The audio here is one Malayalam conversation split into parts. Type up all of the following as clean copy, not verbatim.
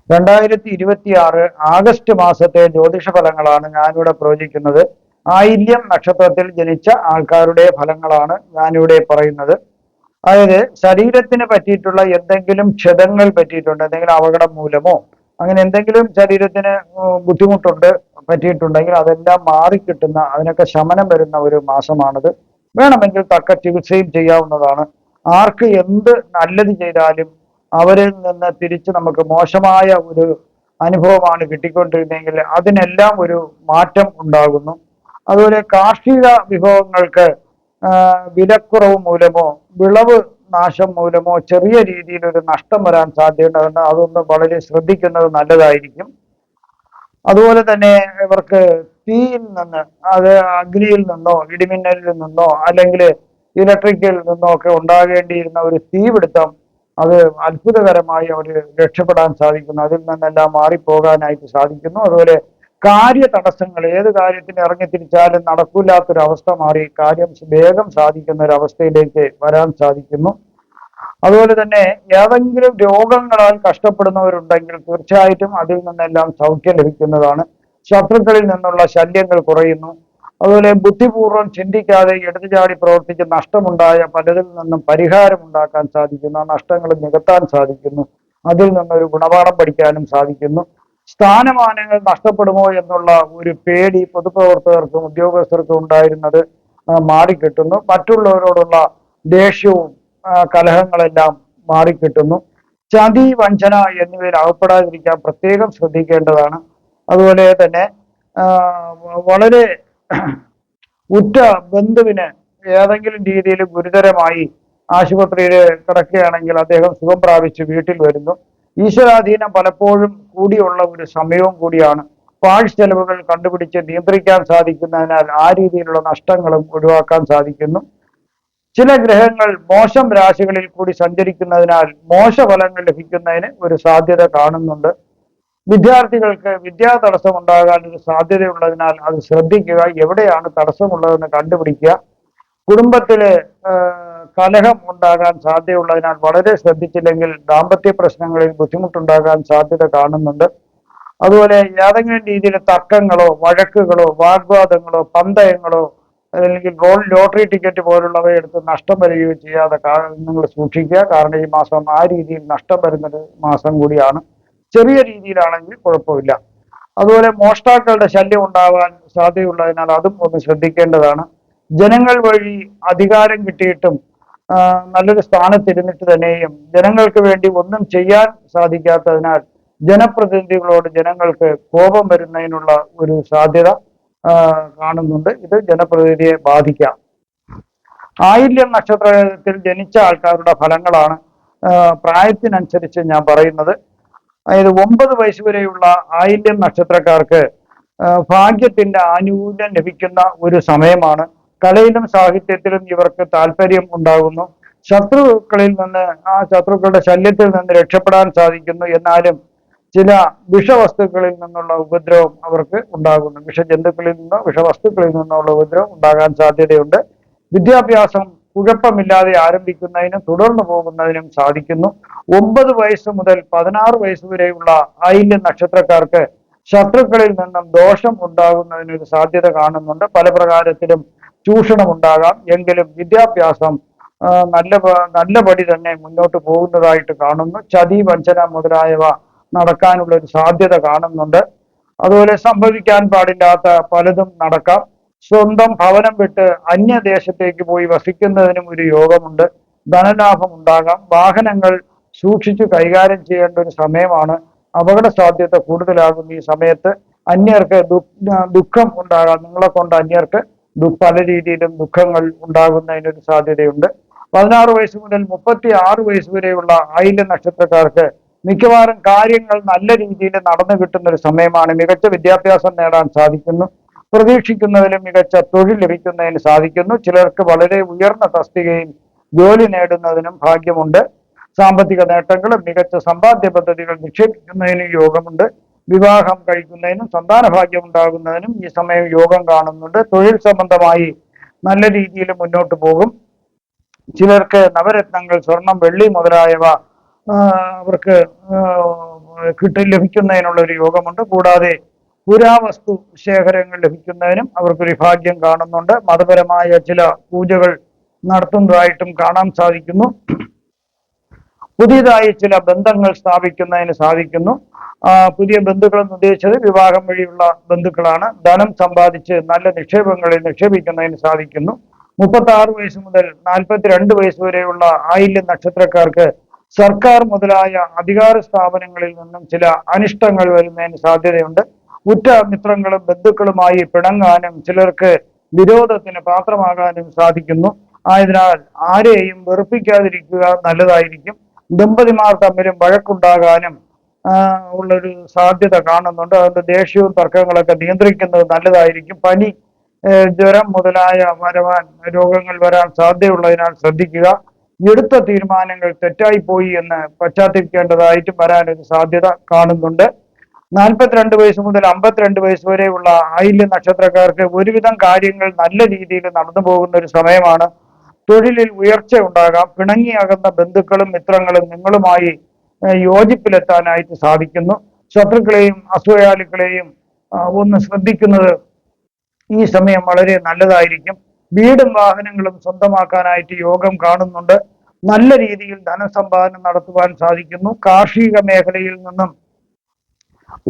2026 ആഗസ്റ്റ് മാസത്തെ ജ്യോതിഷ ഫലങ്ങളാണ് ഞാനിവിടെ പ്രവചിക്കുന്നത്. ആയില്യം നക്ഷത്രത്തിൽ ജനിച്ച ആൾക്കാരുടെ ഫലങ്ങളാണ് ഞാനിവിടെ പറയുന്നത്. അതായത് ശരീരത്തിന് പറ്റിയിട്ടുള്ള എന്തെങ്കിലും ക്ഷതങ്ങൾ പറ്റിയിട്ടുണ്ട്, എന്തെങ്കിലും അപകടം മൂലമോ അങ്ങനെ എന്തെങ്കിലും ശരീരത്തിന് ബുദ്ധിമുട്ടുണ്ട് പറ്റിയിട്ടുണ്ടെങ്കിൽ അതെല്ലാം മാറിക്കിട്ടുന്ന, അതിനൊക്കെ ശമനം വരുന്ന ഒരു മാസമാണിത്. വേണമെങ്കിൽ തക്ക ചികിത്സയും ചെയ്യാവുന്നതാണ്. ആർക്ക് എന്ത് നല്ലത് ചെയ്താലും അവരിൽ നിന്ന് തിരിച്ച് നമുക്ക് മോശമായ ഒരു അനുഭവമാണ് കിട്ടിക്കൊണ്ടിരുന്നതെങ്കിൽ അതിനെല്ലാം ഒരു മാറ്റം ഉണ്ടാകുന്നു. അതുപോലെ കാർഷിക വിഭവങ്ങൾക്ക് വിലക്കുറവ് മൂലമോ വിളവ് നാശം മൂലമോ ചെറിയ രീതിയിൽ ഒരു നഷ്ടം വരാൻ സാധ്യതയുണ്ട്. അതൊന്ന് വളരെ ശ്രദ്ധിക്കുന്നത് നല്ലതായിരിക്കും. അതുപോലെ തന്നെ ഇവർക്ക് തീയിൽ നിന്ന്, അത് അഗ്നിയിൽ നിന്നോ ഇടിമിന്നലിൽ നിന്നോ അല്ലെങ്കിൽ ഇലക്ട്രിക്കിൽ നിന്നോ ഒക്കെ ഉണ്ടാകേണ്ടിയിരുന്ന ഒരു തീപിടുത്തം, അത് അത്ഭുതകരമായി അവർ രക്ഷപ്പെടാൻ സാധിക്കുന്നു. അതിൽ നിന്നെല്ലാം മാറിപ്പോകാനായിട്ട് സാധിക്കുന്നു. അതുപോലെ കാര്യ തടസ്സങ്ങൾ, ഏത് കാര്യത്തിന് ഇറങ്ങിത്തിരിച്ചാലും നടക്കില്ലാത്തൊരവസ്ഥ മാറി കാര്യം വേഗം സാധിക്കുന്ന ഒരു അവസ്ഥയിലേക്ക് വരാൻ സാധിക്കുന്നു. അതുപോലെ തന്നെ ഏതെങ്കിലും രോഗങ്ങളാൽ കഷ്ടപ്പെടുന്നവരുണ്ടെങ്കിൽ തീർച്ചയായിട്ടും അതിൽ നിന്നെല്ലാം സൗഖ്യം ലഭിക്കുന്നതാണ്. ശത്രുക്കളിൽ നിന്നുള്ള ശല്യങ്ങൾ കുറയുന്നു. അതുപോലെ ബുദ്ധിപൂർവ്വം ചിന്തിക്കാതെ എടുത്തുചാടി പ്രവർത്തിച്ച് നഷ്ടമുണ്ടായ പലരിൽ നിന്നും പരിഹാരം ഉണ്ടാക്കാൻ സാധിക്കുന്നു. ആ നഷ്ടങ്ങൾ നികത്താൻ സാധിക്കുന്നു. അതിൽ നിന്നൊരു ഗുണപാഠം പഠിക്കാനും സാധിക്കുന്നു. സ്ഥാനമാനങ്ങൾ നഷ്ടപ്പെടുമോ എന്നുള്ള ഒരു പേടി പൊതുപ്രവർത്തകർക്കും ഉദ്യോഗസ്ഥർക്കും ഉണ്ടായിരുന്നത് മാറിക്കിട്ടുന്നു. മറ്റുള്ളവരോടുള്ള ദേഷ്യവും കലഹങ്ങളെല്ലാം മാറിക്കിട്ടുന്നു. ചതി, വഞ്ചന എന്നിവയിൽ അകപ്പെടാതിരിക്കാൻ പ്രത്യേകം ശ്രദ്ധിക്കേണ്ടതാണ്. അതുപോലെ തന്നെ വളരെ ഉറ്റ ബന്ധുവിന് ഏതെങ്കിലും രീതിയിൽ ഗുരുതരമായി ആശുപത്രിയിൽ കിടക്കുകയാണെങ്കിൽ അദ്ദേഹം സുഖം പ്രാപിച്ച് വീട്ടിൽ വരുന്നു. ഈശ്വരാധീനം പലപ്പോഴും കൂടിയുള്ള ഒരു സമയവും കൂടിയാണ്. പാഴ് ചെലവുകൾ കണ്ടുപിടിച്ച് നിയന്ത്രിക്കാൻ സാധിക്കുന്നതിനാൽ ആ രീതിയിലുള്ള നഷ്ടങ്ങളും ഒഴിവാക്കാൻ സാധിക്കുന്നു. ചില ഗ്രഹങ്ങൾ മോശം രാശികളിൽ കൂടി സഞ്ചരിക്കുന്നതിനാൽ മോശഫലങ്ങൾ ലഭിക്കുന്നതിന് ഒരു സാധ്യത കാണുന്നുണ്ട്. വിദ്യാർത്ഥികൾക്ക് വിദ്യാ തടസ്സം ഉണ്ടാകാൻ ഒരു സാധ്യതയുള്ളതിനാൽ അത് ശ്രദ്ധിക്കുക. എവിടെയാണ് തടസ്സമുള്ളതെന്ന് കണ്ടുപിടിക്കുക. കുടുംബത്തില് കലഹം ഉണ്ടാകാൻ സാധ്യതയുള്ളതിനാൽ വളരെ ശ്രദ്ധിച്ചില്ലെങ്കിൽ ദാമ്പത്യ പ്രശ്നങ്ങളിൽ ബുദ്ധിമുട്ടുണ്ടാകാൻ സാധ്യത കാണുന്നുണ്ട്. അതുപോലെ ഏതെങ്കിലും രീതിയിൽ തർക്കങ്ങളോ വഴക്കുകളോ വാഗ്വാദങ്ങളോ പന്തയങ്ങളോ അല്ലെങ്കിൽ ലോട്ടറി ടിക്കറ്റ് പോലുള്ളവ എടുത്ത് നഷ്ടം വരികയോ ചെയ്യാതെ നിങ്ങൾ സൂക്ഷിക്കുക. കാരണം ഈ മാസം ആ രീതിയിൽ നഷ്ടം വരുന്നൊരു മാസം കൂടിയാണ്. ചെറിയ രീതിയിലാണെങ്കിൽ കുഴപ്പമില്ല. അതുപോലെ മോഷ്ടാക്കളുടെ ശല്യം ഉണ്ടാവാൻ സാധ്യതയുള്ളതിനാൽ അതും ഒന്ന് ശ്രദ്ധിക്കേണ്ടതാണ്. ജനങ്ങൾ വഴി അധികാരം കിട്ടിയിട്ടും നല്ലൊരു സ്ഥാനത്തിരുന്നിട്ട് തന്നെയും ജനങ്ങൾക്ക് വേണ്ടി ഒന്നും ചെയ്യാൻ സാധിക്കാത്തതിനാൽ ജനപ്രതിനിധികളോട് ജനങ്ങൾക്ക് കോപം വരുന്നതിനുള്ള ഒരു സാധ്യത കാണുന്നുണ്ട്. ഇത് ജനപ്രതിനിധിയെ ബാധിക്കാം. ആയില്യം നക്ഷത്രത്തിൽ ജനിച്ച ആൾക്കാരുടെ ഫലങ്ങളാണ് പ്രായത്തിനനുസരിച്ച് ഞാൻ പറയുന്നത്. അതായത് 9 വയസ്സ് വരെയുള്ള ആയില്യം നക്ഷത്രക്കാർക്ക് ഭാഗ്യത്തിന്റെ ആനുകൂല്യം ലഭിക്കുന്ന ഒരു സമയമാണ്. കലയിലും സാഹിത്യത്തിലും ഇവർക്ക് താല്പര്യം ഉണ്ടാകുന്നു. ശത്രുക്കളിൽ നിന്ന്, ആ ശത്രുക്കളുടെ ശല്യത്തിൽ നിന്ന് രക്ഷപ്പെടാൻ സാധിക്കുന്നു. എന്നാലും ചില വിഷവസ്തുക്കളിൽ നിന്നുള്ള ഉപദ്രവം അവർക്ക് ഉണ്ടാകുന്നു. വിഷജന്തുക്കളിൽ നിന്നോ വിഷവസ്തുക്കളിൽ നിന്നുള്ള ഉപദ്രവം ഉണ്ടാകാൻ സാധ്യതയുണ്ട്. വിദ്യാഭ്യാസം കുഴപ്പമില്ലാതെ ആരംഭിക്കുന്നതിനും തുടർന്നു പോകുന്നതിനും സാധിക്കുന്നു. 9 വയസ്സ് മുതൽ 16 വയസ്സ് വരെയുള്ള ആയില്യം നക്ഷത്രക്കാർക്ക് ശത്രുക്കളിൽ നിന്നും ദോഷം ഉണ്ടാകുന്നതിനൊരു സാധ്യത കാണുന്നുണ്ട്. പല പ്രകാരത്തിലും ചൂഷണം ഉണ്ടാകാം. എങ്കിലും വിദ്യാഭ്യാസം നല്ലപടി തന്നെ മുന്നോട്ട് പോകുന്നതായിട്ട് കാണുന്നു. ചതി, വഞ്ചന മുതലായവ നടക്കാനുള്ള ഒരു സാധ്യത കാണുന്നുണ്ട്. അതുപോലെ സംഭവിക്കാൻ പാടില്ലാത്ത പലതും നടക്കാം. സ്വന്തം ഭവനം വിട്ട് അന്യദേശത്തേക്ക് പോയി വസിക്കുന്നതിനും ഒരു യോഗമുണ്ട്. ധനലാഭം ഉണ്ടാകാം. വാഹനങ്ങൾ സൂക്ഷിച്ചു കൈകാര്യം ചെയ്യേണ്ട ഒരു സമയമാണ്. അപകട സാധ്യത കൂടുതലാകുന്ന ഈ സമയത്ത് അന്യർക്ക് ദുഃഖം ഉണ്ടാകാം. നിങ്ങളെ കൊണ്ട് അന്യർക്ക് പല രീതിയിലും ദുഃഖങ്ങൾ ഉണ്ടാകുന്നതിനൊരു സാധ്യതയുണ്ട്. 16 വയസ്സ് മുതൽ 36 വയസ്സ് വരെയുള്ള ആയില്യം നക്ഷത്രക്കാർക്ക് മിക്കവാറും കാര്യങ്ങൾ നല്ല രീതിയിൽ നടന്നു കിട്ടുന്ന ഒരു സമയമാണ്. മികച്ച വിദ്യാഭ്യാസം നേടാൻ സാധിക്കുന്നു. പ്രതീക്ഷിക്കുന്നതിലും മികച്ച തൊഴിൽ ലഭിക്കുന്നതിന് സാധിക്കുന്നു. ചിലർക്ക് വളരെ ഉയർന്ന തസ്തികയിൽ ജോലി നേടുന്നതിനും ഭാഗ്യമുണ്ട്. സാമ്പത്തിക നേട്ടങ്ങളും മികച്ച സമ്പാദ്യ പദ്ധതികൾ നിക്ഷേപിക്കുന്നതിനും യോഗമുണ്ട്. വിവാഹം കഴിക്കുന്നതിനും സന്താന ഭാഗ്യം ഉണ്ടാകുന്നതിനും ഈ സമയം യോഗം കാണുന്നുണ്ട്. തൊഴിൽ സംബന്ധമായി നല്ല രീതിയിൽ മുന്നോട്ട് പോകും. ചിലർക്ക് നവരത്നങ്ങൾ, സ്വർണം, വെള്ളി മുതലായവ അവർക്ക് ലഭിക്കുന്നതിനുള്ള ഒരു യോഗമുണ്ട്. കൂടാതെ പുരാവസ്തു ശേഖരങ്ങൾ ലഭിക്കുന്നതിനും അവർക്കൊരു ഭാഗ്യം കാണുന്നുണ്ട്. മതപരമായ ചില പൂജകൾ നടത്തുന്നതായിട്ടും കാണാൻ സാധിക്കുന്നു. പുതിയതായി ചില ബന്ധങ്ങൾ സ്ഥാപിക്കുന്നതിന് സാധിക്കുന്നു. പുതിയ ബന്ധുക്കൾ എന്ന് ഉദ്ദേശിച്ചത് വിവാഹം വഴിയുള്ള ബന്ധുക്കളാണ്. ധനം സമ്പാദിച്ച് നല്ല നിക്ഷേപങ്ങളിൽ നിക്ഷേപിക്കുന്നതിന് സാധിക്കുന്നു. 36 വയസ്സ് മുതൽ 42 വയസ്സ് വരെയുള്ള ആയില്യം നക്ഷത്രക്കാർക്ക് സർക്കാർ മുതലായ അധികാര സ്ഥാപനങ്ങളിൽ നിന്നും ചില അനിഷ്ടങ്ങൾ വരുന്നതിന് സാധ്യതയുണ്ട്. ഉറ്റ മിത്രങ്ങളും ബന്ധുക്കളുമായി പിണങ്ങാനും ചിലർക്ക് വിരോധത്തിന് പാത്രമാകാനും സാധിക്കുന്നു. ആയതിനാൽ ആരെയും വെറുപ്പിക്കാതിരിക്കുക നല്ലതായിരിക്കും. ദമ്പതിമാർ തമ്മിലും വഴക്കുണ്ടാകാനും ഉള്ളൊരു സാധ്യത കാണുന്നുണ്ട്. അതുകൊണ്ട് ദേഷ്യവും തർക്കങ്ങളൊക്കെ നിയന്ത്രിക്കുന്നത് നല്ലതായിരിക്കും. പനി, ജ്വരം മുതലായ രോഗങ്ങൾ വരാൻ സാധ്യതയുള്ളതിനാൽ ശ്രദ്ധിക്കുക. എടുത്ത തീരുമാനങ്ങൾ തെറ്റായി പോയി എന്ന് പശ്ചാത്തപിക്കേണ്ടതായിട്ടും വരാനൊരു സാധ്യത കാണുന്നുണ്ട്. 42 വയസ്സ് മുതൽ 52 വയസ്സ് വരെയുള്ള ആയില്യം നക്ഷത്രക്കാർക്ക് ഒരുവിധം കാര്യങ്ങൾ നല്ല രീതിയിൽ നടന്നു പോകുന്ന ഒരു സമയമാണ്. തൊഴിലിൽ ഉയർച്ച ഉണ്ടാകാം. പിണങ്ങിയാകുന്ന ബന്ധുക്കളും മിത്രങ്ങളും നിങ്ങളുമായി യോജിപ്പിലെത്താനായിട്ട് സാധിക്കുന്നു. ശത്രുക്കളെയും അസൂയാലുക്കളെയും ഒന്ന് ശ്രദ്ധിക്കുന്നത് ഈ സമയം വളരെ നല്ലതായിരിക്കും. വീടും വാഹനങ്ങളും സ്വന്തമാക്കാനായിട്ട് യോഗം കാണുന്നുണ്ട്. നല്ല രീതിയിൽ ധനസമ്പാദനം നടത്തുവാൻ സാധിക്കുന്നു. കാർഷിക മേഖലയിൽ നിന്നും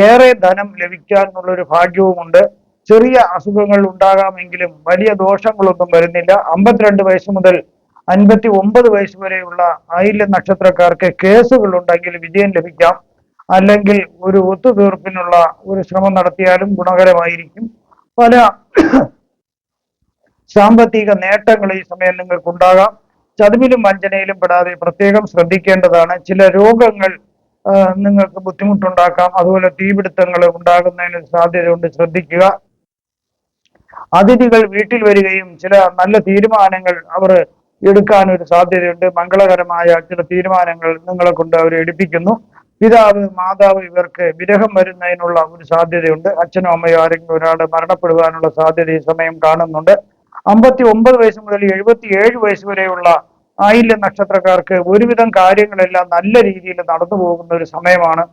ഏറെ ധനം ലഭിക്കാനുള്ളൊരു ഭാഗ്യവുമുണ്ട്. ചെറിയ അസുഖങ്ങൾ ഉണ്ടാകാമെങ്കിലും വലിയ ദോഷങ്ങളൊന്നും വരുന്നില്ല. 52 വയസ്സ് മുതൽ 59 വയസ്സ് വരെയുള്ള ആയില്യം നക്ഷത്രക്കാർക്ക് കേസുകൾ ഉണ്ടെങ്കിൽ വിജയം ലഭിക്കാം. അല്ലെങ്കിൽ ഒരു ഒത്തുതീർപ്പിനുള്ള ഒരു ശ്രമം നടത്തിയാലും ഗുണകരമായിരിക്കും. പല സാമ്പത്തിക നേട്ടങ്ങൾ ഈ സമയം നിങ്ങൾക്കുണ്ടാകാം. ചതിവിലും വഞ്ചനയിലും പെടാതെ പ്രത്യേകം ശ്രദ്ധിക്കേണ്ടതാണ്. ചില രോഗങ്ങൾ നിങ്ങൾക്ക് ബുദ്ധിമുട്ടുണ്ടാക്കാം. അതുപോലെ തീപിടുത്തങ്ങൾ ഉണ്ടാകുന്നതിന് സാധ്യതയുണ്ട്, ശ്രദ്ധിക്കുക. അതിഥികൾ വീട്ടിൽ വരികയും ചില നല്ല തീരുമാനങ്ങൾ അവർ എടുക്കാൻ ഒരു സാധ്യതയുണ്ട്. മംഗളകരമായ ചില തീരുമാനങ്ങൾ നിങ്ങളെ കൊണ്ട് അവർ എടുപ്പിക്കുന്നു. പിതാവ്, മാതാവ് ഇവർക്ക് വിരഹം വരുന്നതിനുള്ള ഒരു സാധ്യതയുണ്ട്. അച്ഛനോ അമ്മയോ ആരെങ്കിലും ഒരാൾ മരണപ്പെടുവാനുള്ള സാധ്യത ഈ സമയം കാണുന്നുണ്ട്. 59 വയസ്സ് മുതൽ 77 വയസ്സ് വരെയുള്ള ആയില്യം നക്ഷത്രക്കാർക്ക് ഒരുവിധം കാര്യങ്ങളെല്ലാം നല്ല രീതിയിൽ നടന്നു പോകുന്ന ഒരു സമയമാണ്.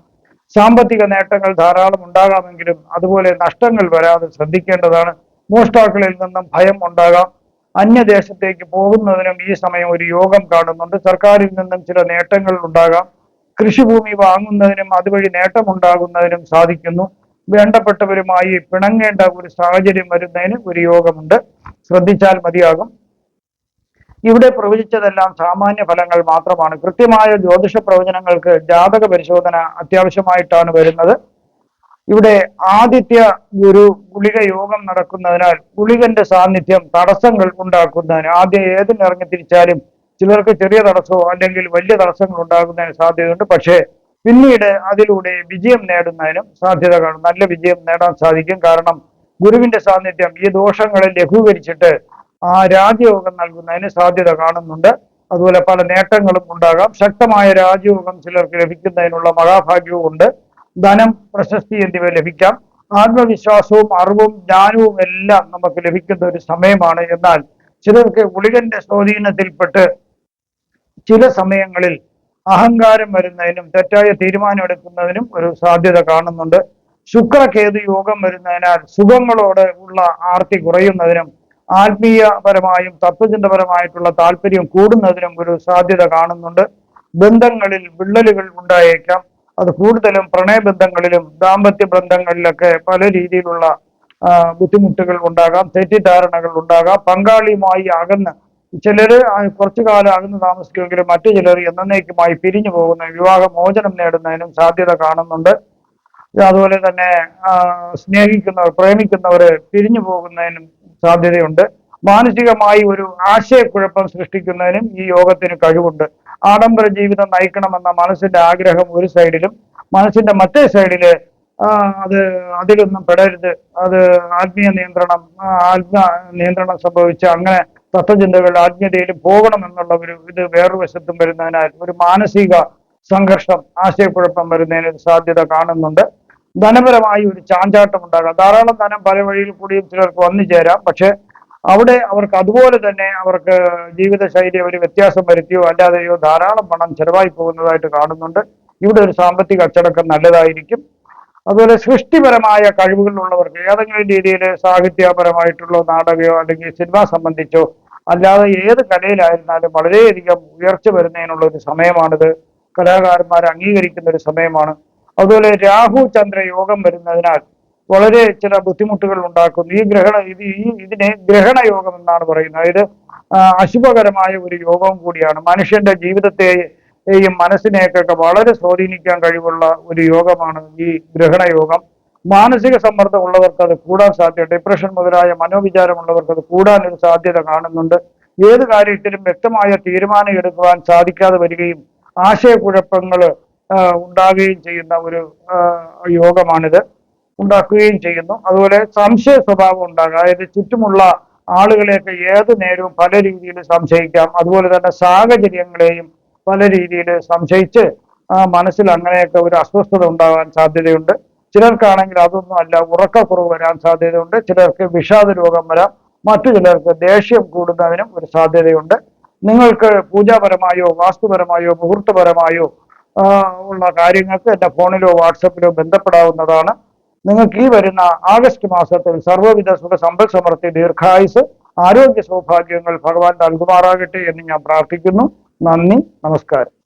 സാമ്പത്തിക നേട്ടങ്ങൾ ധാരാളം ഉണ്ടാകാമെങ്കിലും അതുപോലെ നഷ്ടങ്ങൾ വരാതെ ശ്രദ്ധിക്കേണ്ടതാണ്. മോഷ്ടാക്കളിൽ നിന്നും ഭയം ഉണ്ടാകാം. അന്യദേശത്തേക്ക് പോകുന്നതിനും ഈ സമയം ഒരു യോഗം കാണുന്നുണ്ട്. സർക്കാരിൽ നിന്നും ചില നേട്ടങ്ങൾ ഉണ്ടാകാം. കൃഷിഭൂമി വാങ്ങുന്നതിനും അതുവഴി നേട്ടമുണ്ടാകുന്നതിനും സാധിക്കുന്നു. വേണ്ടപ്പെട്ടവരുമായി പിണങ്ങേണ്ട ഒരു സാഹചര്യം വരുന്നതിന് ഒരു യോഗമുണ്ട്. ശ്രദ്ധിച്ചാൽ മതിയാകും. ഇവിടെ പ്രവചിച്ചതെല്ലാം സാമാന്യ ഫലങ്ങൾ മാത്രമാണ്. കൃത്യമായ ജ്യോതിഷ പ്രവചനങ്ങൾക്ക് ജാതക പരിശോധന അത്യാവശ്യമായിട്ടാണ് വരുന്നത്. ഇവിടെ ആദിത്യ ഗുരു ഗുളിക യോഗം നടക്കുന്നതിനാൽ ഗുളികന്റെ സാന്നിധ്യം തടസ്സങ്ങൾ ഉണ്ടാക്കുന്നതിന് ആദ്യം ഏതിനിറങ്ങി തിരിച്ചാലും ചിലർക്ക് ചെറിയ തടസ്സമോ അല്ലെങ്കിൽ വലിയ തടസ്സങ്ങൾ ഉണ്ടാകുന്നതിന് സാധ്യതയുണ്ട്. പക്ഷേ പിന്നീട് അതിലൂടെ വിജയം നേടുന്നതിനും സാധ്യത കാണും. നല്ല വിജയം നേടാൻ സാധിക്കും. കാരണം ഗുരുവിന്റെ സാന്നിധ്യം ഈ ദോഷങ്ങളെ ലഘൂകരിച്ചിട്ട് രാജയോഗം നൽകുന്നതിന് സാധ്യത കാണുന്നുണ്ട്. അതുപോലെ പല നേട്ടങ്ങളും ഉണ്ടാകാം. ശക്തമായ രാജയോഗം ചിലർക്ക് ലഭിക്കുന്നതിനുള്ള മഹാഭാഗ്യവും ഉണ്ട്. ധനം, പ്രശസ്തി എന്നിവ ലഭിക്കാം. ആത്മവിശ്വാസവും അറിവും ജ്ഞാനവും എല്ലാം നമുക്ക് ലഭിക്കുന്ന ഒരു സമയമാണ്. എന്നാൽ ചിലർക്ക് ഗുളികന്റെ സ്വാധീനത്തിൽപ്പെട്ട് ചില സമയങ്ങളിൽ അഹങ്കാരം വരുന്നതിനും തെറ്റായ തീരുമാനം എടുക്കുന്നതിനും ഒരു സാധ്യത കാണുന്നുണ്ട്. ശുക്രകേതു യോഗം വരുന്നതിനാൽ സുഖങ്ങളോട് ഉള്ള ആർത്തി കുറയുന്നതിനും ആത്മീയപരമായും തത്വചിന്തപരമായിട്ടുള്ള താല്പര്യം കൂടുന്നതിനും ഒരു സാധ്യത കാണുന്നുണ്ട്. ബന്ധങ്ങളിൽ വിള്ളലുകൾ ഉണ്ടായേക്കാം. അത് കൂടുതലും പ്രണയബന്ധങ്ങളിലും ദാമ്പത്യ ബന്ധങ്ങളിലൊക്കെ പല രീതിയിലുള്ള ബുദ്ധിമുട്ടുകൾ ഉണ്ടാകാം. തെറ്റിദ്ധാരണകൾ ഉണ്ടാകാം. പങ്കാളിയുമായി അകന്ന് ചിലര് കുറച്ചു കാലം അകന്ന് താമസിക്കുമെങ്കിലും മറ്റു ചിലർ എന്നേക്കുമായി പിരിഞ്ഞു പോകുന്ന വിവാഹമോചനം നേടുന്നതിനും സാധ്യത കാണുന്നുണ്ട്. അതുപോലെ തന്നെ സ്നേഹിക്കുന്നവർ, പ്രേമിക്കുന്നവർ പിരിഞ്ഞു പോകുന്നതിനും സാധ്യതയുണ്ട്. മാനസികമായി ഒരു ആശയക്കുഴപ്പം സൃഷ്ടിക്കുന്നതിനും ഈ യോഗത്തിന് കഴിവുണ്ട്. ആഡംബര ജീവിതം നയിക്കണമെന്ന മനസ്സിന്റെ ആഗ്രഹം ഒരു സൈഡിലും, മനസ്സിന്റെ മറ്റേ സൈഡില് അതിലൊന്നും പെടരുത്, അത് ആത്മീയ നിയന്ത്രണം സംഭവിച്ച് അങ്ങനെ തത്വചിന്തകളുടെ ആത്മീയതയിലും പോകണം എന്നുള്ള ഒരു ഇത് വേറൊരു വശത്തും വരുന്നതിനാൽ ഒരു മാനസിക സംഘർഷം, ആശയക്കുഴപ്പം വരുന്നതിന് സാധ്യത കാണുന്നുണ്ട്. ധനപരമായി ഒരു ചാഞ്ചാട്ടം ഉണ്ടാകാം. ധാരാളം ധനം പല വഴിയിൽ കൂടിയും ചിലർക്ക് വന്നു ചേരാം. പക്ഷെ അവിടെ അവർക്ക് അതുപോലെ തന്നെ അവർക്ക് ജീവിതശൈലി ഒരു വ്യത്യാസം വരുത്തിയോ അല്ലാതെയോ ധാരാളം പണം ചെലവായി പോകുന്നതായിട്ട് കാണുന്നുണ്ട്. ഇവിടെ ഒരു സാമ്പത്തിക അച്ചടക്കം നല്ലതായിരിക്കും. അതുപോലെ സൃഷ്ടിപരമായ കഴിവുകളുള്ളവർക്ക് ഏതെങ്കിലും രീതിയിൽ സാഹിത്യപരമായിട്ടുള്ള നാടകമോ അല്ലെങ്കിൽ സിനിമ സംബന്ധിച്ചോ അല്ലാതെ ഏത് കലയിലായിരുന്നാലും വളരെയധികം ഉയർച്ച വരുന്നതിനുള്ള ഒരു സമയമാണിത്. കലാകാരന്മാരെ അംഗീകരിക്കുന്ന ഒരു സമയമാണ്. അതുപോലെ രാഹു ചന്ദ്ര യോഗം വരുന്നതിനാൽ വളരെ ചില ബുദ്ധിമുട്ടുകൾ ഉണ്ടാക്കുന്നു. ഇതിനെ ഗ്രഹണ യോഗം എന്നാണ് പറയുന്നത്. അതായത് അശുഭകരമായ ഒരു യോഗവും കൂടിയാണ്. മനുഷ്യന്റെ ജീവിതത്തെയും മനസ്സിനെയൊക്കെ വളരെ സ്വാധീനിക്കാൻ കഴിവുള്ള ഒരു യോഗമാണ് ഈ ഗ്രഹണ യോഗം. മാനസിക സമ്മർദ്ദം ഉള്ളവർക്ക് അത് കൂടാൻ സാധ്യത, ഡിപ്രഷൻ മുതലായ മനോവിചാരമുള്ളവർക്ക് അത് കൂടാൻ ഒരു സാധ്യത കാണുന്നുണ്ട്. ഏത് കാര്യത്തിലും വ്യക്തമായ തീരുമാനം എടുക്കുവാൻ സാധിക്കാതെ വരികയും ആശയക്കുഴപ്പങ്ങൾ ഉണ്ടാകുകയും ചെയ്യുന്ന ഒരു യോഗമാണിത്, ഉണ്ടാക്കുകയും ചെയ്യുന്നു. അതുപോലെ സംശയ സ്വഭാവം ഉണ്ടാകുക, അതായത് ചുറ്റുമുള്ള ആളുകളെയൊക്കെ ഏത് നേരവും പല രീതിയിൽ സംശയിക്കാം. അതുപോലെ തന്നെ സാഹചര്യങ്ങളെയും പല രീതിയിൽ സംശയിച്ച് മനസ്സിൽ അങ്ങനെയൊക്കെ ഒരു അസ്വസ്ഥത ഉണ്ടാകാൻ സാധ്യതയുണ്ട്. ചിലർക്കാണെങ്കിൽ അതൊന്നും അല്ല, ഉറക്കക്കുറവ് വരാൻ സാധ്യതയുണ്ട്. ചിലർക്ക് വിഷാദ രോഗം വരാം. മറ്റു ചിലർക്ക് ദേഷ്യം കൂടുന്നതിനും ഒരു സാധ്യതയുണ്ട്. നിങ്ങൾക്ക് പൂജാപരമായോ വാസ്തുപരമായോ മുഹൂർത്തപരമായോ ഉള്ള കാര്യങ്ങൾക്ക് എൻ്റെ ഫോണിലോ വാട്സപ്പിലോ ബന്ധപ്പെടാവുന്നതാണ്. നിങ്ങൾക്ക് ഈ വരുന്ന ആഗസ്റ്റ് മാസത്തിൽ സർവ്വവിധ സുഖ സമ്പൽ സമൃദ്ധി ദീർഘായുസ് ആരോഗ്യ സൗഭാഗ്യങ്ങൾ ഭഗവാൻ നൽകുമാറാകട്ടെ എന്ന് ഞാൻ പ്രാർത്ഥിക്കുന്നു. നന്ദി, നമസ്കാരം.